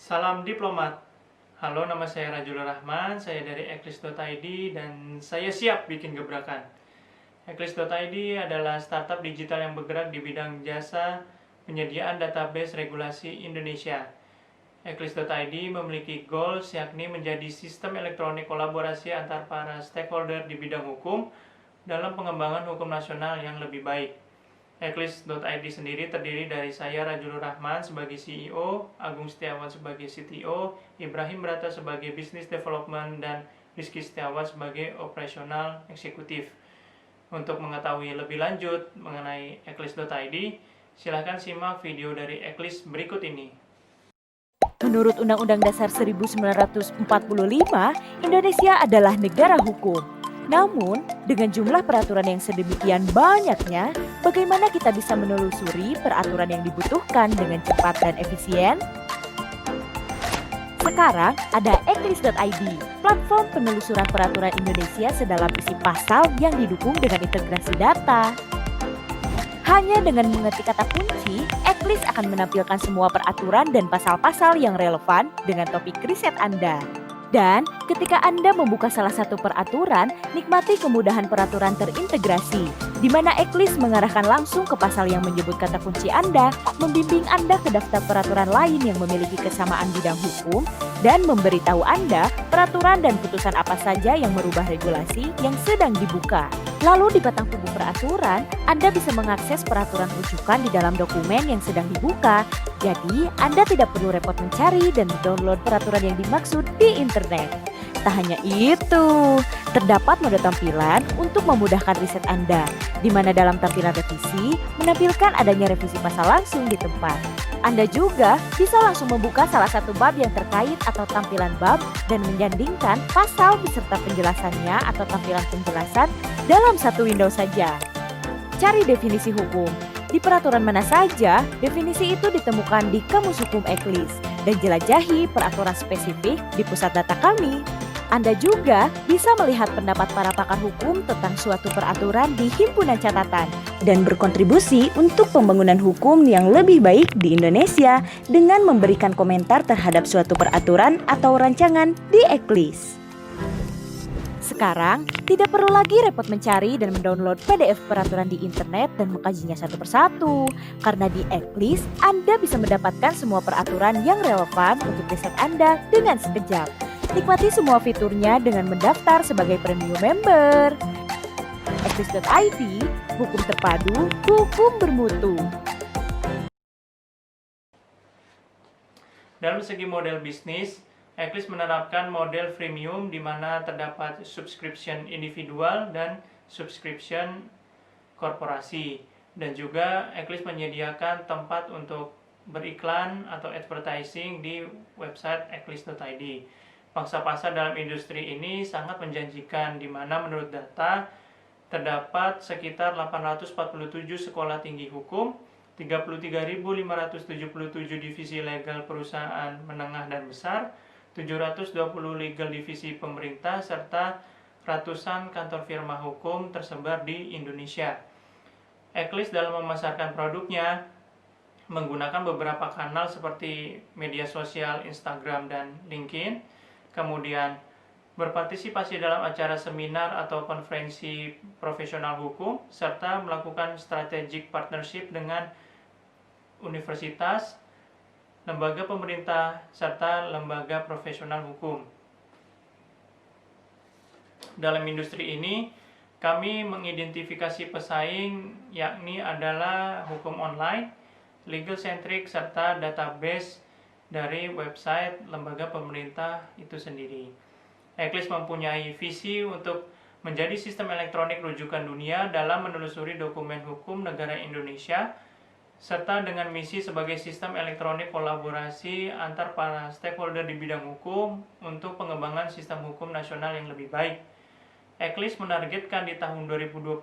Salam diplomat. Halo, nama saya Rajul Rahman, saya dari Eclipse.id dan saya siap bikin gebrakan. Eclipse.id adalah startup digital yang bergerak di bidang jasa penyediaan database regulasi Indonesia. Eclipse.id memiliki goals yakni menjadi sistem elektronik kolaborasi antar para stakeholder di bidang hukum dalam pengembangan hukum nasional yang lebih baik. Eclipse.id sendiri terdiri dari saya Rajul Rahman sebagai CEO, Agung Setiawan sebagai CTO, Ibrahim Brata sebagai Business Development, dan Rizky Setiawan sebagai Operational Eksekutif. Untuk mengetahui lebih lanjut mengenai Eclipse.id, silakan simak video dari Eclipse berikut ini. Menurut Undang-Undang Dasar 1945, Indonesia adalah negara hukum. Namun, dengan jumlah peraturan yang sedemikian banyaknya, bagaimana kita bisa menelusuri peraturan yang dibutuhkan dengan cepat dan efisien? Sekarang ada Eclipse.id, platform penelusuran peraturan Indonesia sedalam isi pasal yang didukung dengan integrasi data. Hanya dengan mengetik kata kunci, Eclipse akan menampilkan semua peraturan dan pasal-pasal yang relevan dengan topik riset Anda. Dan ketika Anda membuka salah satu peraturan, nikmati kemudahan peraturan terintegrasi, di mana Eclipse mengarahkan langsung ke pasal yang menyebut kata kunci Anda, membimbing Anda ke daftar peraturan lain yang memiliki kesamaan bidang hukum, dan memberitahu Anda peraturan dan putusan apa saja yang merubah regulasi yang sedang dibuka. Lalu di batang tubuh peraturan, Anda bisa mengakses peraturan rujukan di dalam dokumen yang sedang dibuka. Jadi, Anda tidak perlu repot mencari dan mendownload peraturan yang dimaksud di internet. Tak hanya itu, terdapat mode tampilan untuk memudahkan riset Anda, di mana dalam tampilan revisi menampilkan adanya revisi pasal langsung di tempat. Anda juga bisa langsung membuka salah satu bab yang terkait atau tampilan bab dan menyandingkan pasal beserta penjelasannya atau tampilan penjelasan dalam satu window saja. Cari definisi hukum. Di peraturan mana saja, definisi itu ditemukan di Kamus Hukum Eclipse dan jelajahi peraturan spesifik di pusat data kami. Anda juga bisa melihat pendapat para pakar hukum tentang suatu peraturan di himpunan catatan dan berkontribusi untuk pembangunan hukum yang lebih baik di Indonesia dengan memberikan komentar terhadap suatu peraturan atau rancangan di Eclipse. Sekarang, tidak perlu lagi repot mencari dan mendownload PDF peraturan di internet dan mengkajinya satu persatu. Karena di Eclipse, Anda bisa mendapatkan semua peraturan yang relevan untuk riset Anda dengan sekejap. Nikmati semua fiturnya dengan mendaftar sebagai premium member. Eclipse.id, hukum terpadu, hukum bermutu. Dalam segi model bisnis, Eclipse menerapkan model freemium di mana terdapat subscription individual dan subscription korporasi. Dan juga Eclipse menyediakan tempat untuk beriklan atau advertising di website Eclipse.id. Pangsa pasar dalam industri ini sangat menjanjikan, di mana menurut data terdapat sekitar 847 sekolah tinggi hukum, 33.577 divisi legal perusahaan menengah dan besar, 720 legal divisi pemerintah, serta ratusan kantor firma hukum tersebar di Indonesia. Eclipse dalam memasarkan produknya menggunakan beberapa kanal seperti media sosial Instagram dan LinkedIn, kemudian berpartisipasi dalam acara seminar atau konferensi profesional hukum, serta melakukan strategic partnership dengan universitas, lembaga pemerintah, serta lembaga profesional hukum. Dalam industri ini, kami mengidentifikasi pesaing yakni adalah hukum online, legal centric, serta database dari website lembaga pemerintah itu sendiri. Eclipse mempunyai visi untuk menjadi sistem elektronik rujukan dunia dalam menelusuri dokumen hukum negara Indonesia, serta dengan misi sebagai sistem elektronik kolaborasi antar para stakeholder di bidang hukum untuk pengembangan sistem hukum nasional yang lebih baik. Eclipse menargetkan di tahun 2022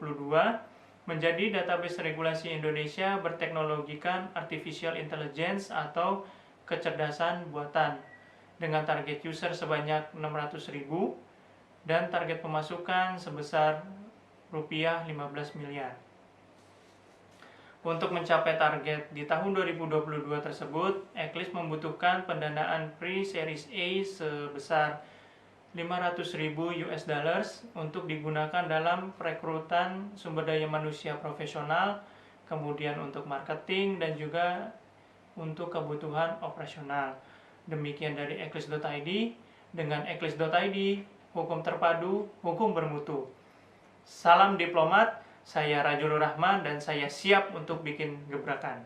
menjadi database regulasi Indonesia berteknologikan artificial intelligence atau kecerdasan buatan dengan target user sebanyak 600.000 dan target pemasukan sebesar rupiah 15 miliar. Untuk mencapai target di tahun 2022 tersebut, Eklis membutuhkan pendanaan pre-series A sebesar 500.000 US dollars untuk digunakan dalam perekrutan sumber daya manusia profesional, kemudian untuk marketing dan juga untuk kebutuhan operasional. Demikian dari eklis.id. Dengan eklis.id, hukum terpadu, hukum bermutu. Salam diplomat, saya Rajul Rahman dan saya siap untuk bikin gebrakan.